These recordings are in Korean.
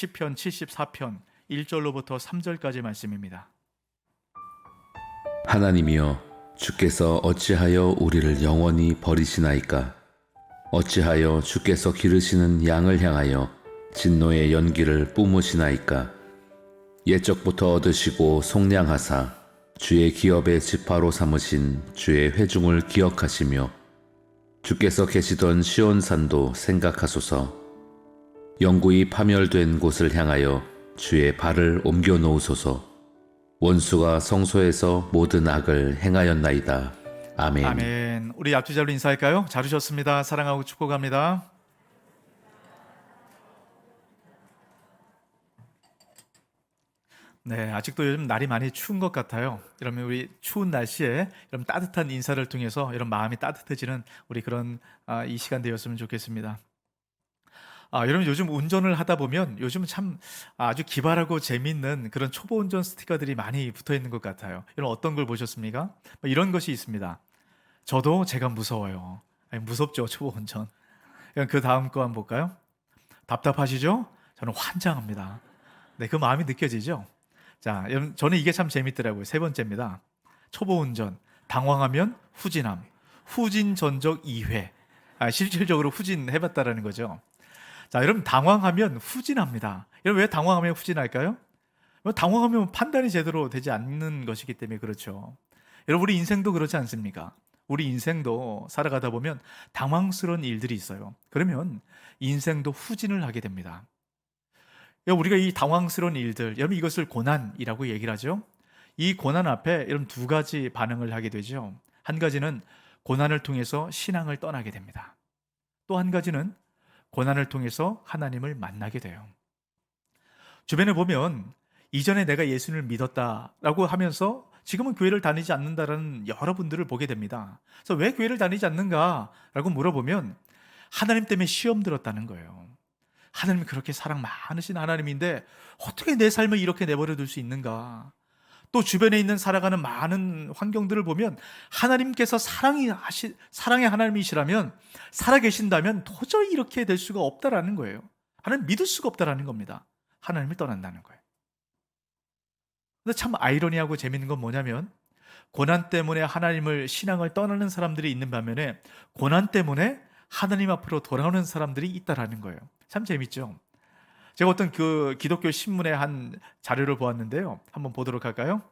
시편 74편 1절로부터 3절까지 말씀입니다. 하나님이여, 주께서 어찌하여 우리를 영원히 버리시나이까? 어찌하여 주께서 기르시는 양을 향하여 진노의 연기를 뿜으시나이까? 옛적부터 얻으시고 속량하사 주의 기업의 지파로 삼으신 주의 회중을 기억하시며 주께서 계시던 시온산도 생각하소서. 영구히 파멸된 곳을 향하여 주의 발을 옮겨 놓으소서. 원수가 성소에서 모든 악을 행하였나이다. 아멘. 아멘. 우리 앞뒤절로 인사할까요? 잘 오셨습니다. 사랑하고 축복합니다. 네, 아직도 요즘 날이 많이 추운 것 같아요. 여러분, 우리 추운 날씨에 여러분 따뜻한 인사를 통해서 여러분 마음이 따뜻해지는 우리 그런 이 시간 되었으면 좋겠습니다. 여러분, 요즘 운전을 하다 보면 요즘 참 아주 기발하고 재미있는 그런 초보 운전 스티커들이 많이 붙어 있는 것 같아요. 여러분, 어떤 걸 보셨습니까? 이런 것이 있습니다. 저도 제가 무서워요. 아니, 무섭죠, 초보 운전. 그 다음 거 한번 볼까요? 답답하시죠? 저는 환장합니다. 네, 그 마음이 느껴지죠? 자, 여러분, 저는 이게 참 재밌더라고요. 세 번째입니다. 초보 운전, 당황하면 후진함, 후진 전적 2회. 실질적으로 후진해봤다라는 거죠. 자, 여러분, 당황하면 후진합니다. 여러분, 왜 당황하면 후진할까요? 당황하면 판단이 제대로 되지 않는 것이기 때문에 그렇죠. 여러분, 우리 인생도 그렇지 않습니까? 우리 인생도 살아가다 보면 당황스러운 일들이 있어요. 그러면 인생도 후진을 하게 됩니다. 우리가 이 당황스러운 일들, 여러분, 이것을 고난이라고 얘기를 하죠. 이 고난 앞에 여러분 두 가지 반응을 하게 되죠. 한 가지는 고난을 통해서 신앙을 떠나게 됩니다. 또 한 가지는 고난을 통해서 하나님을 만나게 돼요. 주변에 보면 이전에 내가 예수님을 믿었다라고 하면서 지금은 교회를 다니지 않는다라는 여러분들을 보게 됩니다. 그래서 왜 교회를 다니지 않는가라고 물어보면 하나님 때문에 시험 들었다는 거예요. 하나님이 그렇게 사랑 많으신 하나님인데 어떻게 내 삶을 이렇게 내버려 둘 수 있는가? 또 주변에 있는 살아가는 많은 환경들을 보면 하나님께서 사랑의 하나님이시라면 살아계신다면 도저히 이렇게 될 수가 없다라는 거예요. 하나님 믿을 수가 없다라는 겁니다. 하나님을 떠난다는 거예요. 근데 참 아이러니하고 재밌는 건 뭐냐면 고난 때문에 하나님을 신앙을 떠나는 사람들이 있는 반면에 고난 때문에 하나님 앞으로 돌아오는 사람들이 있다라는 거예요. 참 재밌죠? 제가 어떤 그 기독교 신문의 한 자료를 보았는데요. 한번 보도록 할까요?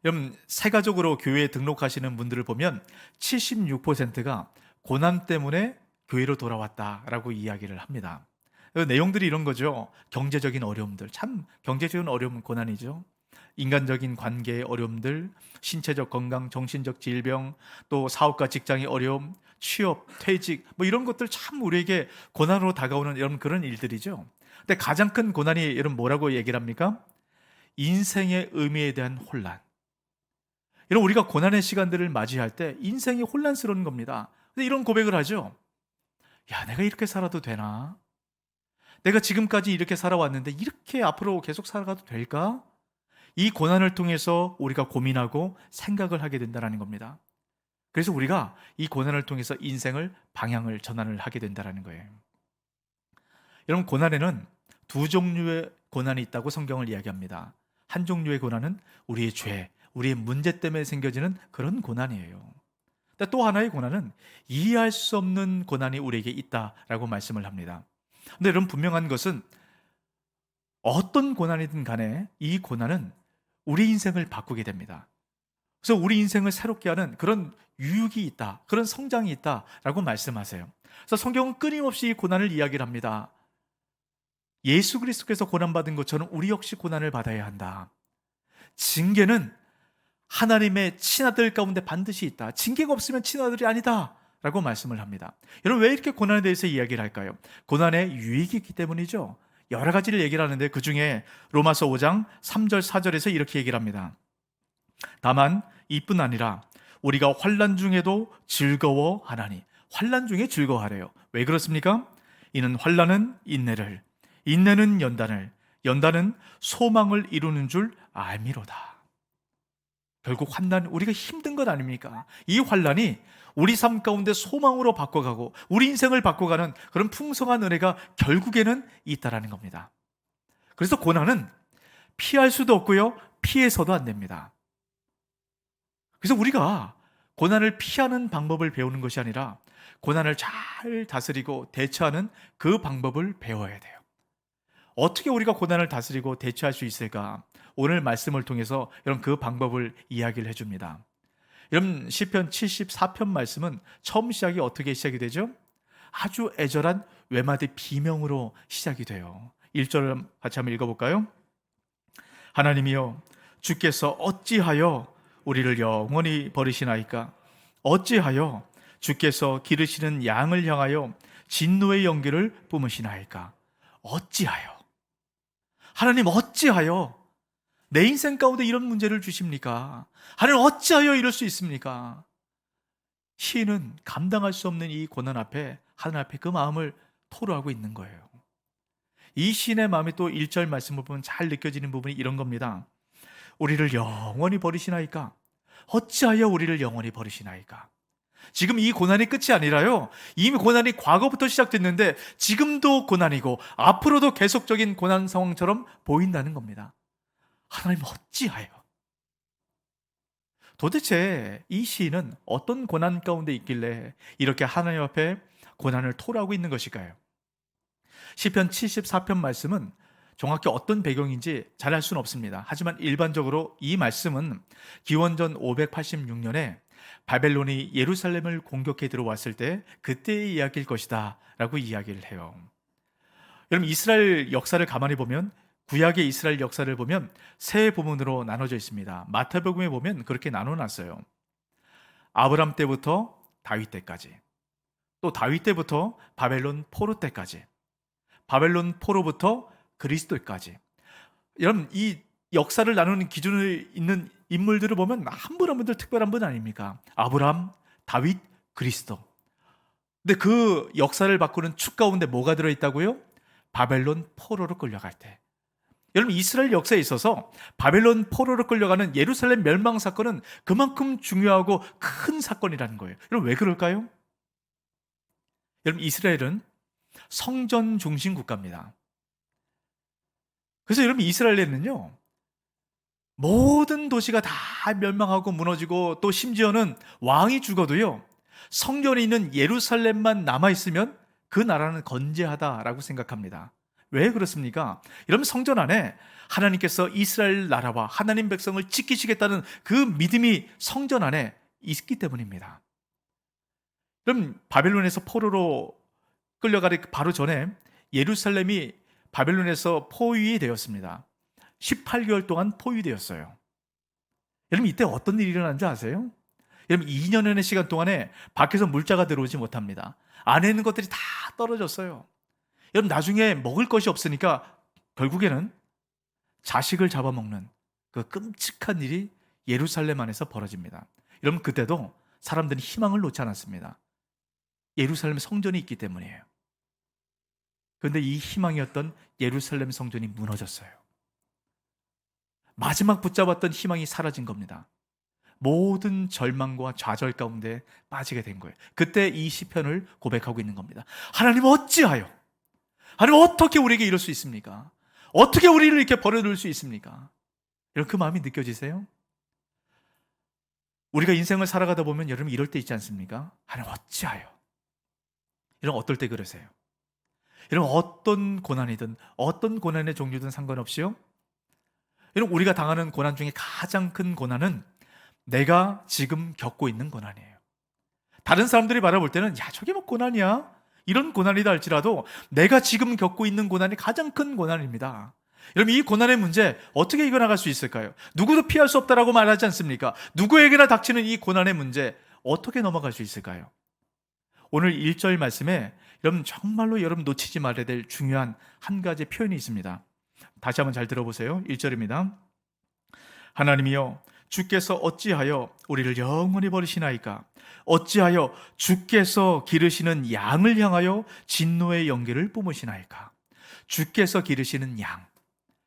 여러분, 세가족으로 교회에 등록하시는 분들을 보면 76%가 고난 때문에 교회로 돌아왔다라고 이야기를 합니다. 그 내용들이 이런 거죠. 경제적인 어려움들, 참 경제적인 어려움은 고난이죠. 인간적인 관계의 어려움들, 신체적 건강, 정신적 질병, 또 사업과 직장의 어려움, 취업, 퇴직, 이런 것들 참 우리에게 고난으로 다가오는 여러분 그런 일들이죠. 근데 가장 큰 고난이 여러분 뭐라고 얘기를 합니까? 인생의 의미에 대한 혼란. 여러분, 우리가 고난의 시간들을 맞이할 때 인생이 혼란스러운 겁니다. 근데 이런 고백을 하죠. 야, 내가 이렇게 살아도 되나? 내가 지금까지 이렇게 살아왔는데 이렇게 앞으로 계속 살아가도 될까? 이 고난을 통해서 우리가 고민하고 생각을 하게 된다는 겁니다. 그래서 우리가 이 고난을 통해서 인생을 방향을 전환을 하게 된다는 거예요. 여러분, 고난에는 두 종류의 고난이 있다고 성경을 이야기합니다. 한 종류의 고난은 우리의 죄, 우리의 문제 때문에 생겨지는 그런 고난이에요. 또 하나의 고난은 이해할 수 없는 고난이 우리에게 있다라고 말씀을 합니다. 근데 여러분, 분명한 것은 어떤 고난이든 간에 이 고난은 우리 인생을 바꾸게 됩니다. 그래서 우리 인생을 새롭게 하는 그런 유익이 있다, 그런 성장이 있다라고 말씀하세요. 그래서 성경은 끊임없이 이 고난을 이야기를 합니다. 예수 그리스도께서 고난받은 것처럼 우리 역시 고난을 받아야 한다. 징계는 하나님의 친아들 가운데 반드시 있다. 징계가 없으면 친아들이 아니다 라고 말씀을 합니다. 여러분, 왜 이렇게 고난에 대해서 이야기를 할까요? 고난의 유익이 있기 때문이죠. 여러 가지를 얘기를 하는데 그 중에 로마서 5장 3절 4절에서 이렇게 얘기를 합니다. 다만 이뿐 아니라 우리가 환난 중에도 즐거워하나니. 환난 중에 즐거워하래요. 왜 그렇습니까? 이는 환난은 인내를, 인내는 연단을, 연단은 소망을 이루는 줄 알미로다. 결국 환난, 우리가 힘든 것 아닙니까? 이 환난이 우리 삶 가운데 소망으로 바꿔가고 우리 인생을 바꿔가는 그런 풍성한 은혜가 결국에는 있다라는 겁니다. 그래서 고난은 피할 수도 없고요, 피해서도 안 됩니다. 그래서 우리가 고난을 피하는 방법을 배우는 것이 아니라 고난을 잘 다스리고 대처하는 그 방법을 배워야 돼요. 어떻게 우리가 고난을 다스리고 대처할 수 있을까? 오늘 말씀을 통해서 여러분 그 방법을 이야기를 해줍니다. 여러분 시편 74편 말씀은 처음 시작이 어떻게 시작이 되죠? 아주 애절한 외마디 비명으로 시작이 돼요. 1절 같이 한번 읽어볼까요? 하나님이여, 주께서 어찌하여 우리를 영원히 버리시나이까? 어찌하여 주께서 기르시는 양을 향하여 진노의 연기를 뿜으시나이까? 어찌하여? 하나님 어찌하여 내 인생 가운데 이런 문제를 주십니까? 하나님 어찌하여 이럴 수 있습니까? 시인은 감당할 수 없는 이 고난 앞에 하나님 앞에 그 마음을 토로하고 있는 거예요. 이 시인의 마음이 또 1절 말씀을 보면 잘 느껴지는 부분이 이런 겁니다. 우리를 영원히 버리시나이까? 어찌하여 우리를 영원히 버리시나이까? 지금 이 고난이 끝이 아니라요, 이미 고난이 과거부터 시작됐는데 지금도 고난이고 앞으로도 계속적인 고난 상황처럼 보인다는 겁니다. 하나님 어찌하여? 도대체 이 시인은 어떤 고난 가운데 있길래 이렇게 하나님 앞에 고난을 토로하고 있는 것일까요? 시편 74편 말씀은 정확히 어떤 배경인지 잘 알 수는 없습니다. 하지만 일반적으로 이 말씀은 기원전 586년에 바벨론이 예루살렘을 공격해 들어왔을 때 그때의 이야기일 것이다 라고 이야기를 해요. 여러분 이스라엘 역사를 가만히 보면, 구약의 이스라엘 역사를 보면 세 부분으로 나눠져 있습니다. 마태복음에 보면 그렇게 나눠놨어요. 아브람 때부터 다윗 때까지, 또 다윗 때부터 바벨론 포로 때까지, 바벨론 포로부터 그리스도까지. 여러분 이 역사를 나누는 기준을 있는 인물들을 보면 한 분 한 분들 특별한 분 아닙니까? 아브람, 다윗, 그리스도. 근데 그 역사를 바꾸는 축 가운데 뭐가 들어있다고요? 바벨론 포로로 끌려갈 때. 여러분 이스라엘 역사에 있어서 바벨론 포로로 끌려가는 예루살렘 멸망 사건은 그만큼 중요하고 큰 사건이라는 거예요. 여러분 왜 그럴까요? 여러분 이스라엘은 성전 중심 국가입니다. 그래서 여러분 이스라엘에는요, 모든 도시가 다 멸망하고 무너지고 또 심지어는 왕이 죽어도요, 성전에 있는 예루살렘만 남아있으면 그 나라는 건재하다라고 생각합니다. 왜 그렇습니까? 여러분 성전 안에 하나님께서 이스라엘 나라와 하나님 백성을 지키시겠다는 그 믿음이 성전 안에 있기 때문입니다. 그럼 바벨론에서 포로로 끌려가기 바로 전에 예루살렘이 바벨론에서 포위이 되었습니다. 18개월 동안 포위되었어요. 여러분 이때 어떤 일이 일어난지 아세요? 여러분 2년의 시간 동안에 밖에서 물자가 들어오지 못합니다. 안에 있는 것들이 다 떨어졌어요. 여러분 나중에 먹을 것이 없으니까 결국에는 자식을 잡아먹는 그 끔찍한 일이 예루살렘 안에서 벌어집니다. 여러분 그때도 사람들이 희망을 놓지 않았습니다. 예루살렘 성전이 있기 때문이에요. 그런데 이 희망이었던 예루살렘 성전이 무너졌어요. 마지막 붙잡았던 희망이 사라진 겁니다. 모든 절망과 좌절 가운데 빠지게 된 거예요. 그때 이 시편을 고백하고 있는 겁니다. 하나님 어찌하여? 하나님 어떻게 우리에게 이럴 수 있습니까? 어떻게 우리를 이렇게 버려둘 수 있습니까? 여러분 그 마음이 느껴지세요? 우리가 인생을 살아가다 보면 여러분 이럴 때 있지 않습니까? 하나님 어찌하여? 여러분 어떨 때 그러세요? 여러분 어떤 고난이든 어떤 고난의 종류든 상관없이요, 여러분 우리가 당하는 고난 중에 가장 큰 고난은 내가 지금 겪고 있는 고난이에요. 다른 사람들이 바라볼 때는 야 저게 뭐 고난이야? 이런 고난이다 할지라도 내가 지금 겪고 있는 고난이 가장 큰 고난입니다. 여러분 이 고난의 문제 어떻게 이겨나갈 수 있을까요? 누구도 피할 수 없다라고 말하지 않습니까? 누구에게나 닥치는 이 고난의 문제 어떻게 넘어갈 수 있을까요? 오늘 1절 말씀에 여러분 정말로 여러분 놓치지 말아야 될 중요한 한 가지 표현이 있습니다. 다시 한번 잘 들어보세요. 1절입니다. 하나님이여 주께서 어찌하여 우리를 영원히 버리시나이까? 어찌하여 주께서 기르시는 양을 향하여 진노의 연기를 뿜으시나이까? 주께서 기르시는 양.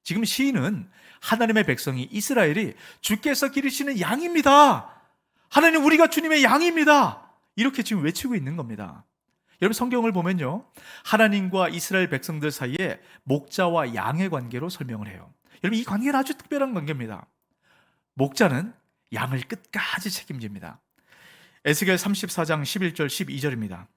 지금 시인은 하나님의 백성이 이스라엘이 주께서 기르시는 양입니다. 하나님 우리가 주님의 양입니다. 이렇게 지금 외치고 있는 겁니다. 여러분 성경을 보면요. 하나님과 이스라엘 백성들 사이에 목자와 양의 관계로 설명을 해요. 여러분 이 관계는 아주 특별한 관계입니다. 목자는 양을 끝까지 책임집니다. 에스겔 34장 11절 12절입니다.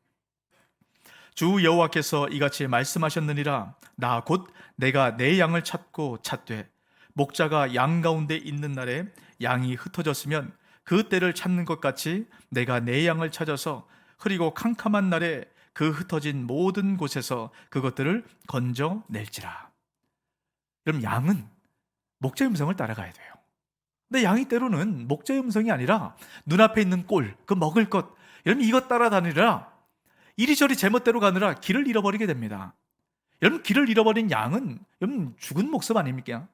주 여호와께서 이같이 말씀하셨느니라. 나 곧 내가 내 양을 찾고 찾되 목자가 양 가운데 있는 날에 양이 흩어졌으면 그 때를 찾는 것 같이 내가 내 양을 찾아서 흐리고 캄캄한 날에 그 흩어진 모든 곳에서 그것들을 건져낼지라. 그럼 양은 목자의 음성을 따라가야 돼요. 근데 양이 때로는 목자의 음성이 아니라 눈앞에 있는 꼴, 그 먹을 것, 여러분 이것 따라다니라 이리저리 제멋대로 가느라 길을 잃어버리게 됩니다. 여러분 길을 잃어버린 양은 여러분 죽은 목숨 아닙니까?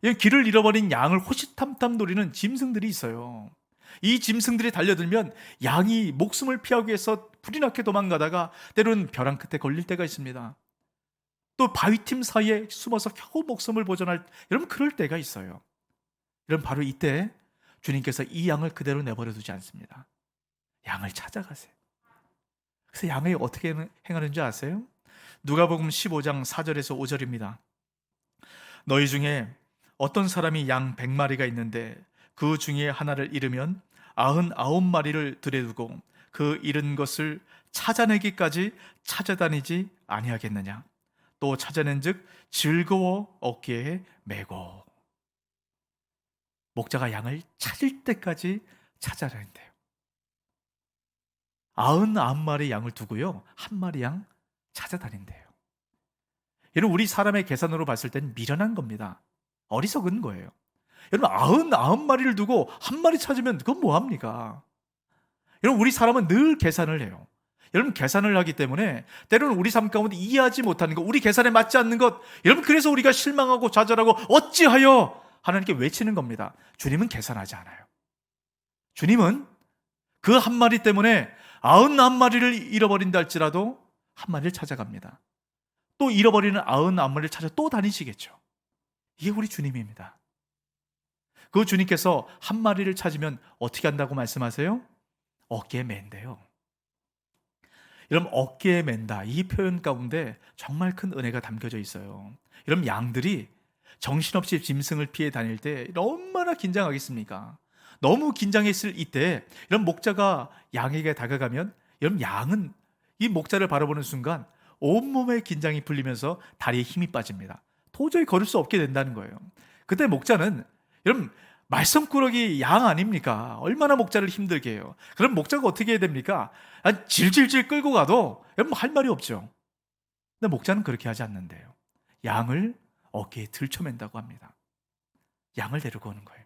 길을 잃어버린 양을 호시탐탐 노리는 짐승들이 있어요. 이 짐승들이 달려들면 양이 목숨을 피하기 위해서 불이 나게 도망가다가 때로는 벼랑 끝에 걸릴 때가 있습니다. 또 바위틈 사이에 숨어서 겨우 목숨을 보존할 여러분 그럴 때가 있어요. 여러분 바로 이때 주님께서 이 양을 그대로 내버려 두지 않습니다. 양을 찾아가세요. 그래서 양이 어떻게 행하는 줄 아세요? 누가복음 15장 4절에서 5절입니다. 너희 중에 어떤 사람이 양 100마리가 있는데 그 중에 하나를 잃으면 99마리를 들여두고 그 잃은 것을 찾아내기까지 찾아다니지 아니하겠느냐. 또 찾아낸즉 즐거워 어깨에 메고. 목자가 양을 찾을 때까지 찾아다닌대요. 99마리 양을 두고요, 한 마리 양 찾아다닌대요. 여러분 우리 사람의 계산으로 봤을 때는 미련한 겁니다. 어리석은 거예요. 여러분 99마리를 두고 한 마리 찾으면 그건 뭐합니까? 여러분 우리 사람은 늘 계산을 해요. 여러분 계산을 하기 때문에 때로는 우리 삶 가운데 이해하지 못하는 것, 우리 계산에 맞지 않는 것, 여러분 그래서 우리가 실망하고 좌절하고 어찌하여 하나님께 외치는 겁니다. 주님은 계산하지 않아요. 주님은 그 한 마리 때문에 99마리를 잃어버린다 할지라도 한 마리를 찾아갑니다. 또 잃어버리는 99마리를 찾아 또 다니시겠죠. 이게 우리 주님입니다. 그 주님께서 한 마리를 찾으면 어떻게 한다고 말씀하세요? 어깨에 맨대요. 여러분 어깨에 맨다 이 표현 가운데 정말 큰 은혜가 담겨져 있어요. 여러분 양들이 정신없이 짐승을 피해 다닐 때 얼마나 긴장하겠습니까? 너무 긴장했을 이때 이런 목자가 양에게 다가가면 여러분 양은 이 목자를 바라보는 순간 온몸에 긴장이 풀리면서 다리에 힘이 빠집니다. 도저히 걸을 수 없게 된다는 거예요. 그때 목자는 여러분 말썽꾸러기 양 아닙니까? 얼마나 목자를 힘들게 해요. 그럼 목자가 어떻게 해야 됩니까? 질질질 끌고 가도 여러분 할 말이 없죠. 근데 목자는 그렇게 하지 않는데요. 양을 어깨에 들쳐맨다고 합니다. 양을 데리고 오는 거예요.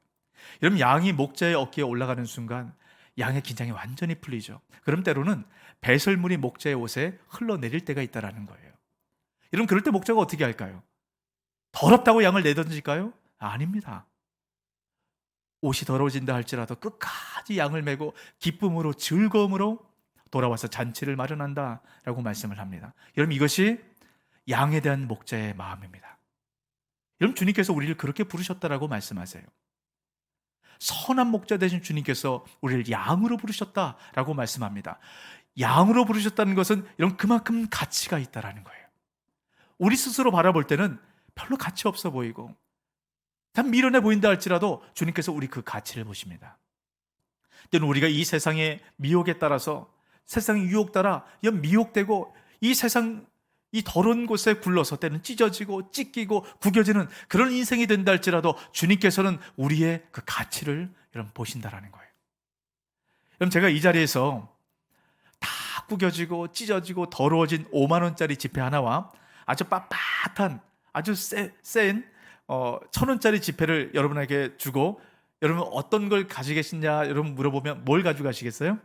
여러분 양이 목자의 어깨에 올라가는 순간 양의 긴장이 완전히 풀리죠. 그럼 때로는 배설물이 목자의 옷에 흘러내릴 때가 있다는 거예요. 여러분 그럴 때 목자가 어떻게 할까요? 더럽다고 양을 내던질까요? 아닙니다. 옷이 더러워진다 할지라도 끝까지 양을 메고 기쁨으로 즐거움으로 돌아와서 잔치를 마련한다라고 말씀을 합니다. 여러분 이것이 양에 대한 목자의 마음입니다. 여러분 주님께서 우리를 그렇게 부르셨다라고 말씀하세요. 선한 목자 되신 주님께서 우리를 양으로 부르셨다라고 말씀합니다. 양으로 부르셨다는 것은 이런 그만큼 가치가 있다라는 거예요. 우리 스스로 바라볼 때는 별로 가치 없어 보이고 참 미련해 보인다 할지라도 주님께서 우리 그 가치를 보십니다. 때는 우리가 이 세상의 미혹에 따라서 세상의 유혹 따라 미혹되고 이 세상 이 더러운 곳에 굴러서 때는 찢어지고 찢기고 구겨지는 그런 인생이 된다 할지라도 주님께서는 우리의 그 가치를 여러분 보신다라는 거예요. 그럼 제가 이 자리에서 다 구겨지고 찢어지고 더러워진 5만 원짜리 지폐 하나와 아주 빳빳한 아주 센 1,000원짜리 지폐를 여러분에게 주고 여러분 어떤 걸 가지겠느냐 여러분 물어보면 뭘 가져가시겠어요?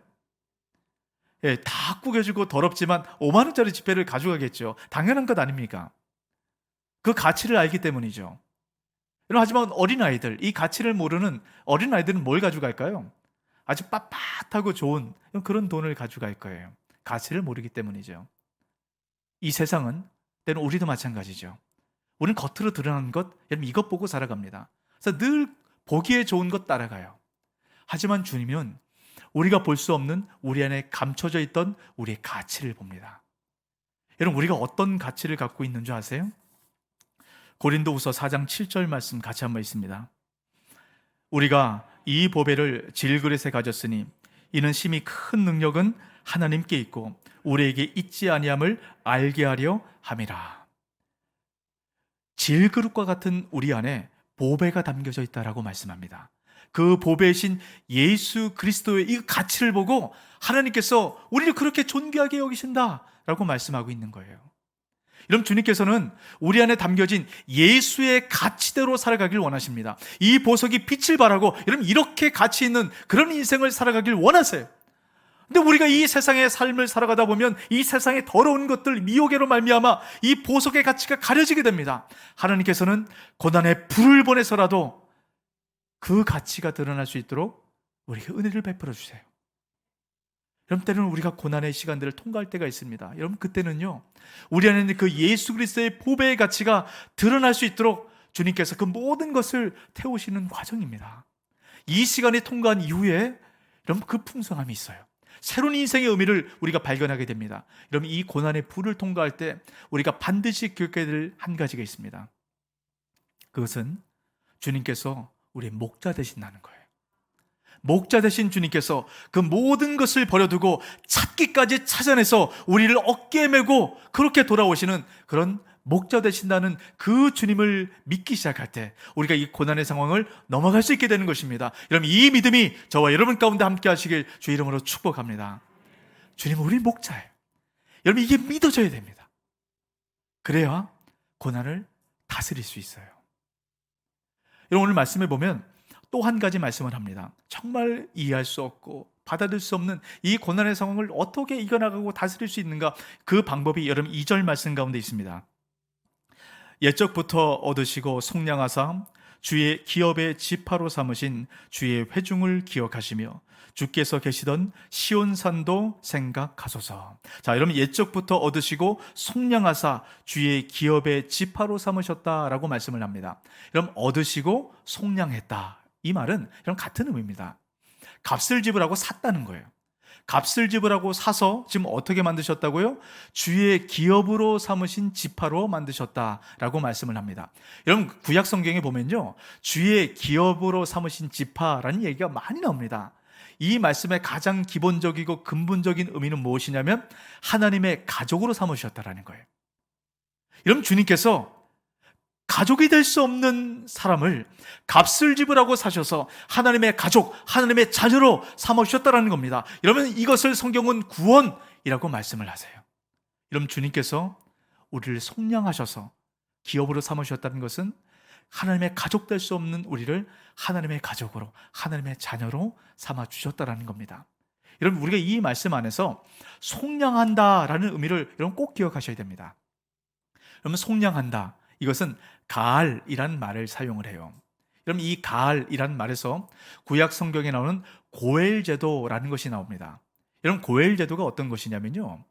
예, 다 구겨지고 더럽지만 5만 원짜리 지폐를 가져가겠죠. 당연한 것 아닙니까? 그 가치를 알기 때문이죠. 하지만 어린아이들, 이 가치를 모르는 어린아이들은 뭘 가져갈까요? 아주 빳빳하고 좋은 그런 돈을 가져갈 거예요. 가치를 모르기 때문이죠. 이 세상은 때는 우리도 마찬가지죠. 우리는 겉으로 드러나는 것, 여러분 이것 보고 살아갑니다. 그래서 늘 보기에 좋은 것 따라가요. 하지만 주님은 우리가 볼 수 없는 우리 안에 감춰져 있던 우리의 가치를 봅니다. 여러분 우리가 어떤 가치를 갖고 있는 줄 아세요? 고린도후서 4장 7절 말씀 같이 한번 있습니다. 우리가 이 보배를 질그릇에 가졌으니 이는 심히 큰 능력은 하나님께 있고 우리에게 있지 아니함을 알게 하려 함이라. 질그릇과 같은 우리 안에 보배가 담겨져 있다라고 말씀합니다. 그 보배이신 예수 그리스도의 이 가치를 보고 하나님께서 우리를 그렇게 존귀하게 여기신다라고 말씀하고 있는 거예요. 여러분 주님께서는 우리 안에 담겨진 예수의 가치대로 살아가길 원하십니다. 이 보석이 빛을 발하고 여러분 이렇게 가치 있는 그런 인생을 살아가길 원하세요. 근데 우리가 이 세상의 삶을 살아가다 보면 이 세상의 더러운 것들, 미혹으로 말미암아 이 보석의 가치가 가려지게 됩니다. 하나님께서는 고난의 불을 보내서라도 그 가치가 드러날 수 있도록 우리에게 은혜를 베풀어 주세요. 여러분 때로는 우리가 고난의 시간들을 통과할 때가 있습니다. 여러분 그때는요 우리 안에 있는 그 예수 그리스도의 보배의 가치가 드러날 수 있도록 주님께서 그 모든 것을 태우시는 과정입니다. 이 시간이 통과한 이후에 여러분 그 풍성함이 있어요. 새로운 인생의 의미를 우리가 발견하게 됩니다. 여러분 이 고난의 불을 통과할 때 우리가 반드시 겪게 될 한 가지가 있습니다. 그것은 주님께서 우리의 목자 되신다는 거예요. 목자 되신 주님께서 그 모든 것을 버려두고 찾기까지 찾아내서 우리를 어깨에 메고 그렇게 돌아오시는 그런 목자 되신다는 그 주님을 믿기 시작할 때 우리가 이 고난의 상황을 넘어갈 수 있게 되는 것입니다. 여러분 이 믿음이 저와 여러분 가운데 함께 하시길 주 이름으로 축복합니다. 주님은 우리 목자예요. 여러분 이게 믿어져야 됩니다. 그래야 고난을 다스릴 수 있어요. 여러분 오늘 말씀에 보면 또 한 가지 말씀을 합니다. 정말 이해할 수 없고 받아들일 수 없는 이 고난의 상황을 어떻게 이겨나가고 다스릴 수 있는가, 그 방법이 여러분 2절 말씀 가운데 있습니다. 옛적부터 얻으시고 속량하사 주의 기업의 지파로 삼으신 주의 회중을 기억하시며 주께서 계시던 시온산도 생각하소서. 자, 여러분 옛적부터 얻으시고 속량하사 주의 기업의 지파로 삼으셨다라고 말씀을 합니다. 여러분 얻으시고 속량했다, 이 말은 여러분 같은 의미입니다. 값을 지불하고 샀다는 거예요. 값을 지불하고 사서 지금 어떻게 만드셨다고요? 주의 기업으로 삼으신 지파로 만드셨다라고 말씀을 합니다. 여러분 구약 성경에 보면요 주의 기업으로 삼으신 지파라는 얘기가 많이 나옵니다. 이 말씀의 가장 기본적이고 근본적인 의미는 무엇이냐면 하나님의 가족으로 삼으셨다라는 거예요. 여러분 주님께서 가족이 될 수 없는 사람을 값을 지불하고 사셔서 하나님의 가족, 하나님의 자녀로 삼으셨다는 겁니다. 여러분 이것을 성경은 구원이라고 말씀을 하세요. 여러분 주님께서 우리를 속량하셔서 기업으로 삼으셨다는 것은 하나님의 가족 될 수 없는 우리를 하나님의 가족으로, 하나님의 자녀로 삼아주셨다는 겁니다. 여러분 우리가 이 말씀 안에서 속량한다라는 의미를 여러분 꼭 기억하셔야 됩니다. 여러분 속량한다, 이것은 가알이란 말을 사용을 해요. 여러분 이 가알이란 말에서 구약 성경에 나오는 고엘 제도라는 것이 나옵니다. 여러분 고엘 제도가 어떤 것이냐면요,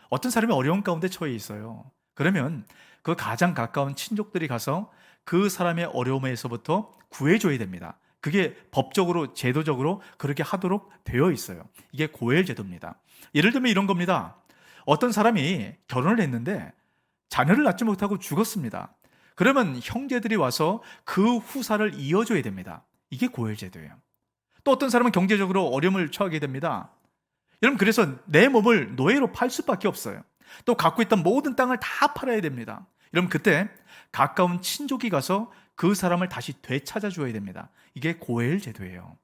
어떤 사람이 어려운 가운데 처해 있어요. 그러면 그 가장 가까운 친족들이 가서 그 사람의 어려움에서부터 구해줘야 됩니다. 그게 법적으로 제도적으로 그렇게 하도록 되어 있어요. 이게 고엘 제도입니다. 예를 들면 이런 겁니다. 어떤 사람이 결혼을 했는데 자녀를 낳지 못하고 죽었습니다. 그러면 형제들이 와서 그 후사를 이어줘야 됩니다. 이게 고엘제도예요. 또 어떤 사람은 경제적으로 어려움을 처하게 됩니다. 여러분 그래서 내 몸을 노예로 팔 수밖에 없어요. 또 갖고 있던 모든 땅을 다 팔아야 됩니다. 여러분 그때 가까운 친족이 가서 그 사람을 다시 되찾아 줘야 됩니다. 이게 고엘제도예요.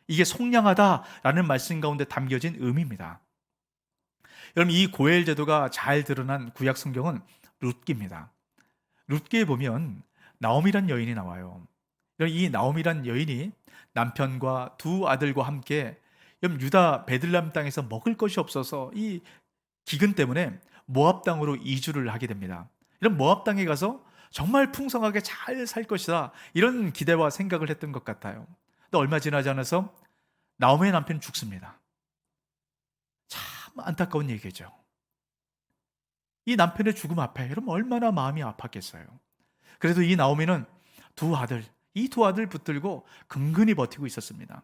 이게 속량하다라는 말씀 가운데 담겨진 의미입니다. 여러분 이 고엘제도가 잘 드러난 구약 성경은 룻기입니다. 룻기에 보면 나오미란 여인이 나와요. 이 나오미란 여인이 남편과 두 아들과 함께 유다 베들레헴 땅에서 먹을 것이 없어서 이 기근 때문에 모압 땅으로 이주를 하게 됩니다. 이런 모압 땅에 가서 정말 풍성하게 잘 살 것이다, 이런 기대와 생각을 했던 것 같아요. 또 얼마 지나지 않아서 나오미의 남편이 죽습니다. 참 안타까운 얘기죠. 이 남편의 죽음 앞에 여러분 얼마나 마음이 아팠겠어요. 그래도 이 나오미는 이 두 아들 붙들고 근근히 버티고 있었습니다.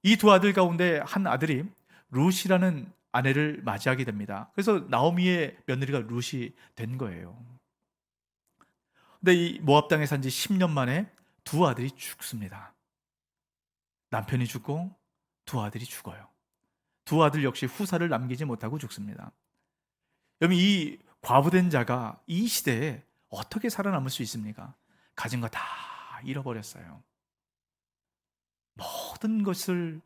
이 두 아들 가운데 한 아들이 룻이라는 아내를 맞이하게 됩니다. 그래서 나오미의 며느리가 룻이 된 거예요. 근데 이 모압 땅에 산 지 10년 만에 두 아들이 죽습니다. 남편이 죽고 두 아들이 죽어요. 두 아들 역시 후사를 남기지 못하고 죽습니다. 여러분, 이 과부된 자가 이 시대에 어떻게 살아남을 수 있습니까? 가진 거 다 잃어버렸어요. 모든 것을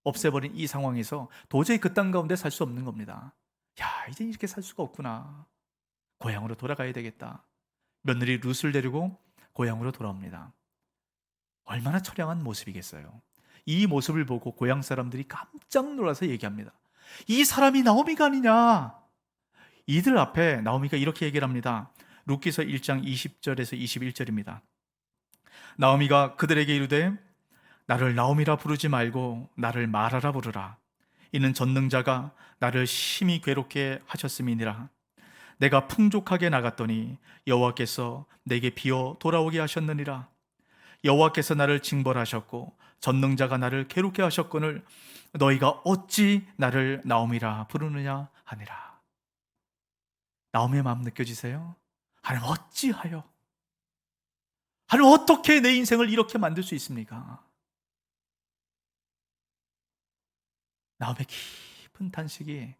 없애버린 이 상황에서 도저히 그 땅 가운데 살 수 없는 겁니다. 야, 이제 이렇게 살 수가 없구나. 고향으로 돌아가야 되겠다. 며느리 룻을 데리고 고향으로 돌아옵니다. 얼마나 처량한 모습이겠어요. 이 모습을 보고 고향 사람들이 깜짝 놀라서 얘기합니다. 이 사람이 나오미가 아니냐. 이들 앞에 나오미가 이렇게 얘기를 합니다. 룻기서 1장 20절에서 21절입니다. 나오미가 그들에게 이르되 나를 나오미라 부르지 말고 나를 마라라 부르라. 이는 전능자가 나를 심히 괴롭게 하셨음이니라. 내가 풍족하게 나갔더니 여호와께서 내게 비어 돌아오게 하셨느니라. 여호와께서 나를 징벌하셨고 전능자가 나를 괴롭게 하셨거늘 너희가 어찌 나를 나오미라 부르느냐 하니라. 나오미의 마음 느껴지세요? 하나님 어찌하여? 하나님 어떻게 내 인생을 이렇게 만들 수 있습니까? 나오미의 깊은 탄식이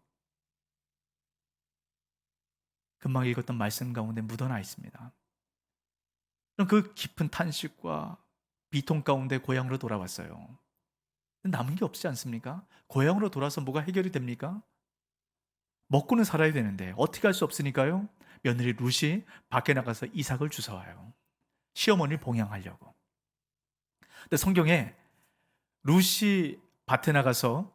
금방 읽었던 말씀 가운데 묻어나 있습니다. 그 깊은 탄식과 비통 가운데 고향으로 돌아왔어요. 남은 게 없지 않습니까? 고향으로 돌아서 뭐가 해결이 됩니까? 먹고는 살아야 되는데 어떻게 할 수 없으니까요. 며느리 룻이 밖에 나가서 이삭을 주워와요. 시어머니를 봉양하려고. 근데 성경에 룻이 밭에 나가서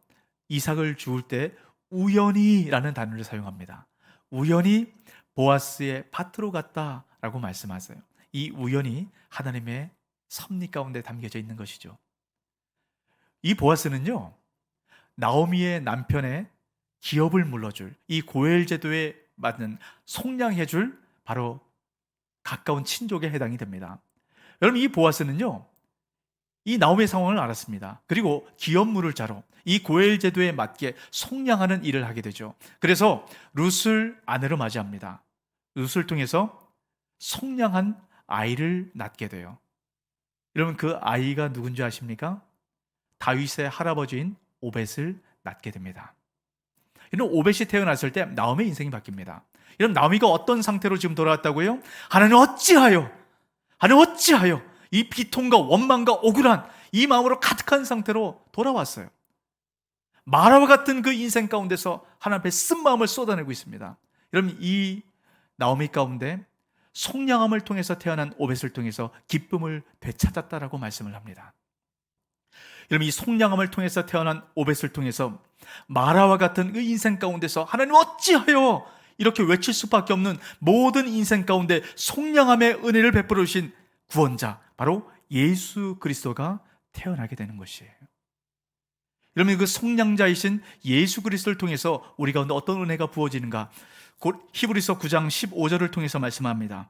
이삭을 주울 때 우연히라는 단어를 사용합니다. 우연히 보아스의 밭으로 갔다라고 말씀하세요. 이 우연히 하나님의 섭리 가운데 담겨져 있는 것이죠. 이 보아스는요, 나오미의 남편의 기업을 물러줄 이 고엘 제도에 맞는 속량해줄 바로 가까운 친족에 해당이 됩니다. 여러분, 이 보아스는요, 이 나오미의 상황을 알았습니다. 그리고 기업 물을 자로 이 고엘 제도에 맞게 속량하는 일을 하게 되죠. 그래서 룻을 아내로 맞이합니다. 룻을 통해서 속량한 아이를 낳게 돼요. 여러분, 그 아이가 누군지 아십니까? 다윗의 할아버지인 오벳을 낳게 됩니다. 이런 오벳이 태어났을 때 나오미의 인생이 바뀝니다. 여러분, 나오미가 어떤 상태로 지금 돌아왔다고요? 하나님 어찌하여 이 비통과 원망과 억울한 이 마음으로 가득한 상태로 돌아왔어요. 마라와 같은 그 인생 가운데서 하나님 앞에 쓴 마음을 쏟아내고 있습니다. 여러분, 이 나오미 가운데 속량함을 통해서 태어난 오벳을 통해서 기쁨을 되찾았다라고 말씀을 합니다. 여러분, 이 속량함을 통해서 태어난 오벳을 통해서 마라와 같은 그 인생 가운데서 하나님 어찌하여 이렇게 외칠 수밖에 없는 모든 인생 가운데 속량함의 은혜를 베풀어 주신 구원자, 바로 예수 그리스도가 태어나게 되는 것이에요. 여러분, 그 속량자이신 예수 그리스도를 통해서 우리 가운데 어떤 은혜가 부어지는가? 곧 히브리서 9장 15절을 통해서 말씀합니다.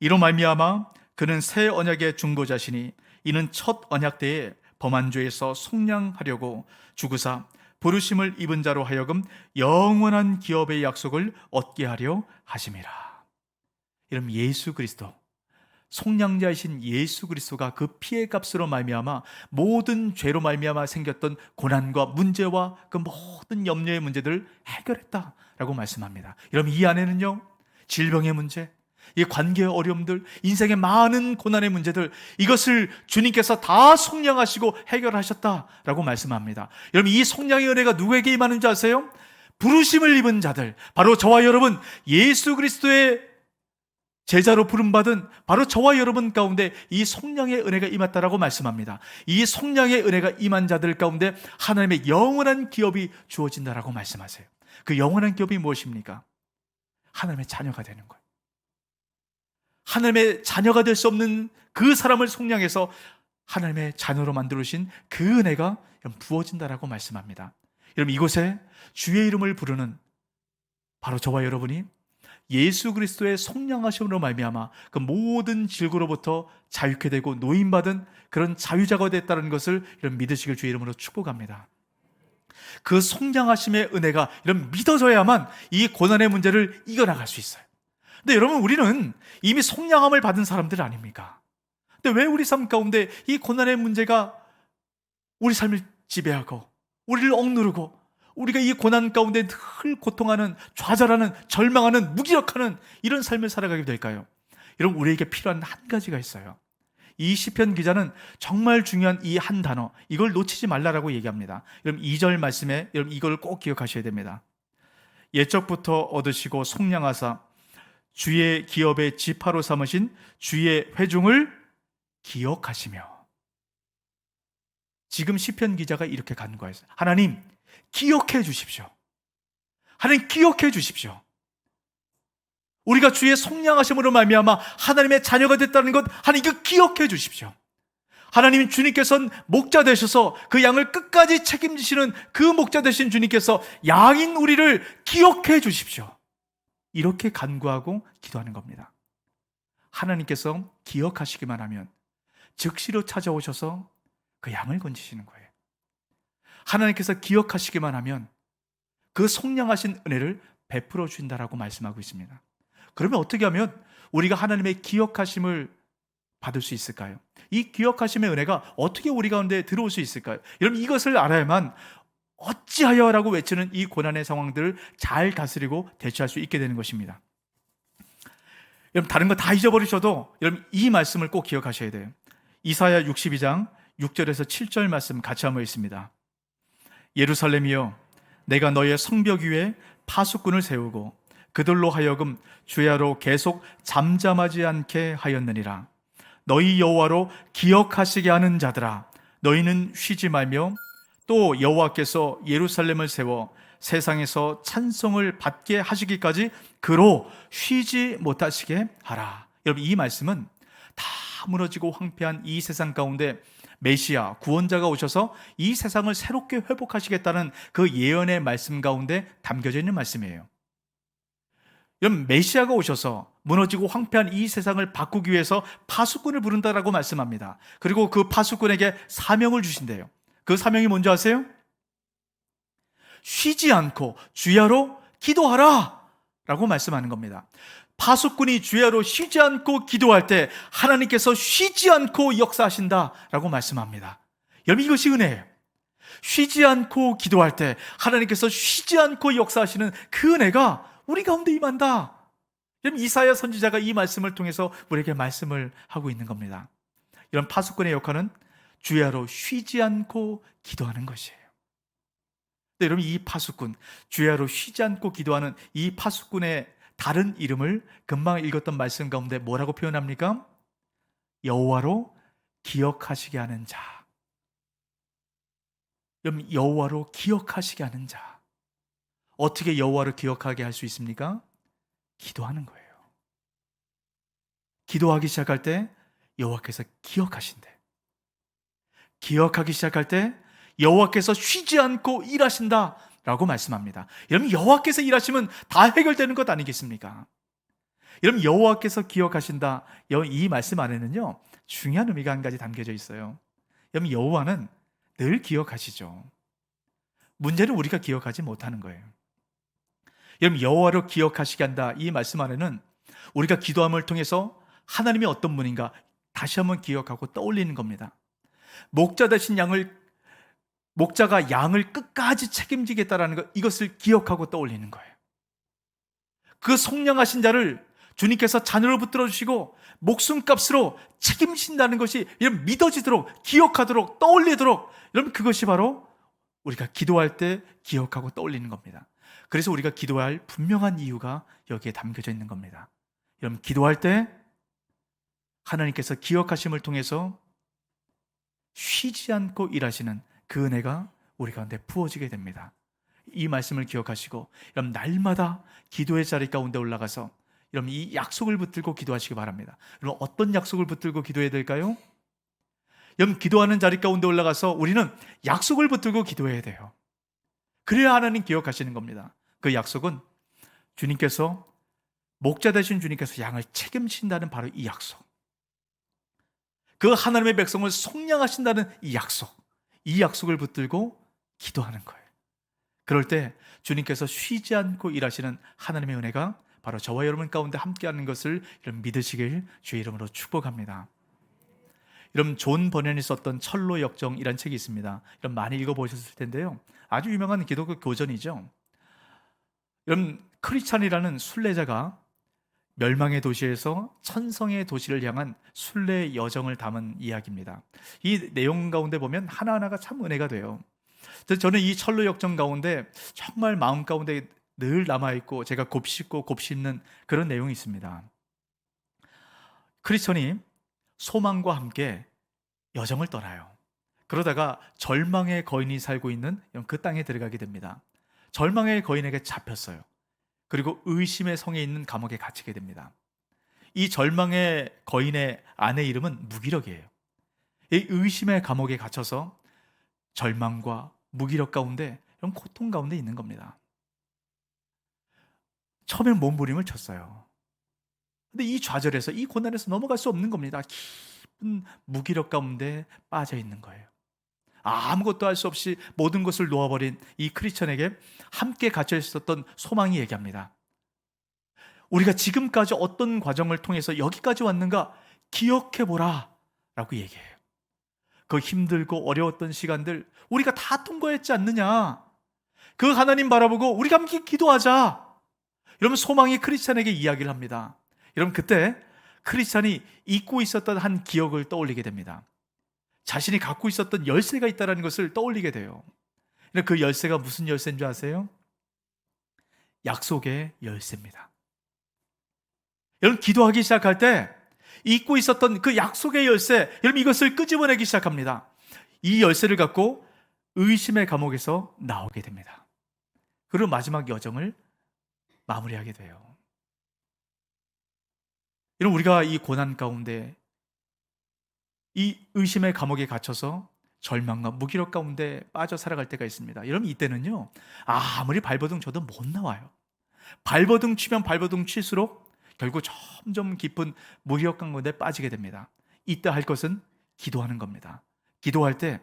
이로 말미암아 그는 새 언약의 중보자시니 이는 첫 언약 때에 범한 죄에서 속량하려고 죽으사 부르심을 입은 자로 하여금 영원한 기업의 약속을 얻게 하려 하심이라. 여러분, 예수 그리스도, 속량자이신 예수 그리스도가 그 피의 값으로 말미암아 모든 죄로 말미암아 생겼던 고난과 문제와 그 모든 염려의 문제들을 해결했다라고 말씀합니다. 여러분, 이 안에는요, 질병의 문제, 이 관계의 어려움들, 인생의 많은 고난의 문제들, 이것을 주님께서 다 속량하시고 해결하셨다라고 말씀합니다. 여러분, 이 속량의 은혜가 누구에게 임하는 줄 아세요? 부르심을 입은 자들, 바로 저와 여러분, 예수 그리스도의 제자로 부름받은 바로 저와 여러분 가운데 이 속량의 은혜가 임했다라고 말씀합니다. 이 속량의 은혜가 임한 자들 가운데 하나님의 영원한 기업이 주어진다라고 말씀하세요. 그 영원한 기업이 무엇입니까? 하나님의 자녀가 되는 거예요. 하나님의 자녀가 될 수 없는 그 사람을 속량해서 하나님의 자녀로 만들어주신 그 은혜가 부어진다라고 말씀합니다. 여러분, 이곳에 주의 이름을 부르는 바로 저와 여러분이 예수 그리스도의 속량하심으로 말미암아 그 모든 질고로부터 자유케 되고 노임받은 그런 자유자가 됐다는 것을 이런 믿으시길 주의 이름으로 축복합니다. 그 속량하심의 은혜가 이런 믿어져야만 이 고난의 문제를 이겨나갈 수 있어요. 근데 여러분, 우리는 이미 속량함을 받은 사람들 아닙니까? 근데 왜 우리 삶 가운데 이 고난의 문제가 우리 삶을 지배하고 우리를 억누르고 우리가 이 고난 가운데 늘 고통하는, 좌절하는, 절망하는, 무기력하는 이런 삶을 살아가게 될까요? 여러분, 우리에게 필요한 한 가지가 있어요. 이 시편 기자는 정말 중요한 이 한 단어, 이걸 놓치지 말라라고 얘기합니다. 여러분, 2절 말씀에 여러분 이걸 꼭 기억하셔야 됩니다. 옛적부터 얻으시고 속량하사 주의 기업의 지파로 삼으신 주의 회중을 기억하시며. 지금 시편 기자가 이렇게 간구했어요. 하나님, 기억해 주십시오. 하나님, 기억해 주십시오. 우리가 주의 속량하심으로 말미암아 하나님의 자녀가 됐다는 것, 하나님 이거 기억해 주십시오. 하나님, 주님께서는 목자 되셔서 그 양을 끝까지 책임지시는 그 목자 되신 주님께서 양인 우리를 기억해 주십시오. 이렇게 간구하고 기도하는 겁니다. 하나님께서 기억하시기만 하면 즉시로 찾아오셔서 그 양을 건지시는 거예요. 하나님께서 기억하시기만 하면 그 속량하신 은혜를 베풀어 주신다라고 말씀하고 있습니다. 그러면 어떻게 하면 우리가 하나님의 기억하심을 받을 수 있을까요? 이 기억하심의 은혜가 어떻게 우리 가운데 들어올 수 있을까요? 여러분, 이것을 알아야만 어찌하여라고 외치는 이 고난의 상황들을 잘 다스리고 대처할 수 있게 되는 것입니다. 여러분, 다른 거 다 잊어버리셔도 여러분 이 말씀을 꼭 기억하셔야 돼요. 이사야 62장 6절에서 7절 말씀 같이 한번 읽습니다. 예루살렘이여, 내가 너의 성벽 위에 파수꾼을 세우고 그들로 하여금 주야로 계속 잠잠하지 않게 하였느니라. 너희 여호와로 기억하시게 하는 자들아, 너희는 쉬지 말며 또 여호와께서 예루살렘을 세워 세상에서 찬송을 받게 하시기까지 그로 쉬지 못하시게 하라. 여러분, 이 말씀은 다 무너지고 황폐한 이 세상 가운데 메시아 구원자가 오셔서 이 세상을 새롭게 회복하시겠다는 그 예언의 말씀 가운데 담겨져 있는 말씀이에요. 여러분, 메시아가 오셔서 무너지고 황폐한 이 세상을 바꾸기 위해서 파수꾼을 부른다라고 말씀합니다. 그리고 그 파수꾼에게 사명을 주신대요. 그 사명이 뭔지 아세요? 쉬지 않고 주야로 기도하라 라고 말씀하는 겁니다. 파수꾼이 주야로 쉬지 않고 기도할 때 하나님께서 쉬지 않고 역사하신다라고 말씀합니다. 여러분, 이것이 은혜예요. 쉬지 않고 기도할 때 하나님께서 쉬지 않고 역사하시는 그 은혜가 우리 가운데 임한다. 여러분, 이사야 선지자가 이 말씀을 통해서 우리에게 말씀을 하고 있는 겁니다. 이런 파수꾼의 역할은 주야로 쉬지 않고 기도하는 것이에요. 근데 여러분, 이 파수꾼, 주야로 쉬지 않고 기도하는 이 파수꾼의 다른 이름을 금방 읽었던 말씀 가운데 뭐라고 표현합니까? 여호와로 기억하시게 하는 자. 여러분, 여호와로 기억하시게 하는 자. 어떻게 여호와를 기억하게 할 수 있습니까? 기도하는 거예요. 기도하기 시작할 때 여호와께서 기억하신대. 기억하기 시작할 때 여호와께서 쉬지 않고 일하신다 라고 말씀합니다. 여러분, 여호와께서 일하시면 다 해결되는 것 아니겠습니까? 여러분, 여호와께서 기억하신다, 이 말씀 안에는요 중요한 의미가 한 가지 담겨져 있어요. 여러분, 여호와는 늘 기억하시죠. 문제는 우리가 기억하지 못하는 거예요. 여러분, 여호와로 기억하시게 한다, 이 말씀 안에는 우리가 기도함을 통해서 하나님이 어떤 분인가 다시 한번 기억하고 떠올리는 겁니다. 목자 되신 목자가 양을 끝까지 책임지겠다라는 것, 이것을 기억하고 떠올리는 거예요. 그 속량하신 자를 주님께서 자녀로 붙들어 주시고 목숨값으로 책임진다는 것이 여러분 믿어지도록, 기억하도록, 떠올리도록, 여러분 그것이 바로 우리가 기도할 때 기억하고 떠올리는 겁니다. 그래서 우리가 기도할 분명한 이유가 여기에 담겨져 있는 겁니다. 여러분, 기도할 때 하나님께서 기억하심을 통해서 쉬지 않고 일하시는 그 은혜가 우리 가운데 부어지게 됩니다. 이 말씀을 기억하시고 여러분, 날마다 기도의 자리 가운데 올라가서 여러분 이 약속을 붙들고 기도하시기 바랍니다. 여러분, 어떤 약속을 붙들고 기도해야 될까요? 여러분, 기도하는 자리 가운데 올라가서 우리는 약속을 붙들고 기도해야 돼요. 그래야 하나님 기억하시는 겁니다. 그 약속은 주님께서 목자 되신 주님께서 양을 책임진다는 바로 이 약속, 그 하나님의 백성을 속량하신다는 이 약속, 이 약속을 붙들고 기도하는 거예요. 그럴 때 주님께서 쉬지 않고 일하시는 하나님의 은혜가 바로 저와 여러분 가운데 함께하는 것을 여러분 믿으시길 주의 이름으로 축복합니다. 여러분 존 버년이 썼던 철로 역정이라는 책이 있습니다. 여러분 많이 읽어보셨을 텐데요, 아주 유명한 기독교 교전이죠. 여러분 크리스찬이라는 순례자가 멸망의 도시에서 천성의 도시를 향한 순례 여정을 담은 이야기입니다. 이 내용 가운데 보면 하나하나가 참 은혜가 돼요. 그래서 저는 이 철로 역정 가운데 정말 마음 가운데 늘 남아있고 제가 곱씹고 곱씹는 그런 내용이 있습니다. 크리스천이 소망과 함께 여정을 떠나요. 그러다가 절망의 거인이 살고 있는 그 땅에 들어가게 됩니다. 절망의 거인에게 잡혔어요. 그리고 의심의 성에 있는 감옥에 갇히게 됩니다. 이 절망의 거인의 아내 이름은 무기력이에요. 이 의심의 감옥에 갇혀서 절망과 무기력 가운데 이런 고통 가운데 있는 겁니다. 처음엔 몸부림을 쳤어요. 근데 이 좌절에서, 이 고난에서 넘어갈 수 없는 겁니다. 깊은 무기력 가운데 빠져 있는 거예요. 아무것도 할 수 없이 모든 것을 놓아버린 이 크리스천에게 함께 갇혀 있었던 소망이 얘기합니다. 우리가 지금까지 어떤 과정을 통해서 여기까지 왔는가 기억해보라 라고 얘기해요. 그 힘들고 어려웠던 시간들 우리가 다 통과했지 않느냐, 그 하나님 바라보고 우리가 함께 기도하자, 이러면 소망이 크리스찬에게 이야기를 합니다. 여러분 그때 크리스찬이 잊고 있었던 한 기억을 떠올리게 됩니다. 자신이 갖고 있었던 열쇠가 있다는 것을 떠올리게 돼요. 그 열쇠가 무슨 열쇠인 줄 아세요? 약속의 열쇠입니다. 여러분 기도하기 시작할 때 잊고 있었던 그 약속의 열쇠, 여러분 이것을 끄집어내기 시작합니다. 이 열쇠를 갖고 의심의 감옥에서 나오게 됩니다. 그리고 마지막 여정을 마무리하게 돼요. 여러분 우리가 이 고난 가운데, 이 의심의 감옥에 갇혀서 절망과 무기력 가운데 빠져 살아갈 때가 있습니다. 여러분 이때는요, 아무리 발버둥 쳐도 못 나와요. 발버둥 치면 발버둥 칠수록 결국 점점 깊은 무기력 가운데 빠지게 됩니다. 이때 할 것은 기도하는 겁니다. 기도할 때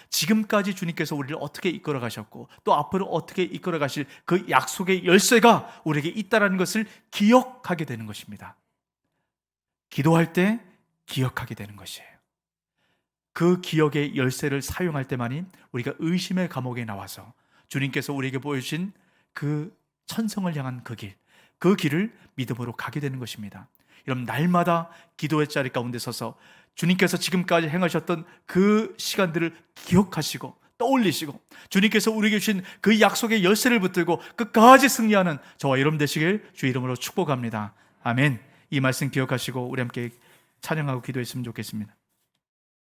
지금까지 주님께서 우리를 어떻게 이끌어 가셨고 또 앞으로 어떻게 이끌어 가실 그 약속의 열쇠가 우리에게 있다는 것을 기억하게 되는 것입니다. 기도할 때 기억하게 되는 것이에요. 그 기억의 열쇠를 사용할 때만이 우리가 의심의 감옥에 나와서 주님께서 우리에게 보여주신 그 천성을 향한 그 길을 믿음으로 가게 되는 것입니다. 여러분 날마다 기도의 자리 가운데 서서 주님께서 지금까지 행하셨던 그 시간들을 기억하시고 떠올리시고 주님께서 우리에게 주신 그 약속의 열쇠를 붙들고 끝까지 승리하는 저와 여러분 되시길 주 이름으로 축복합니다. 아멘. 이 말씀 기억하시고 우리 함께 찬양하고 기도했으면 좋겠습니다.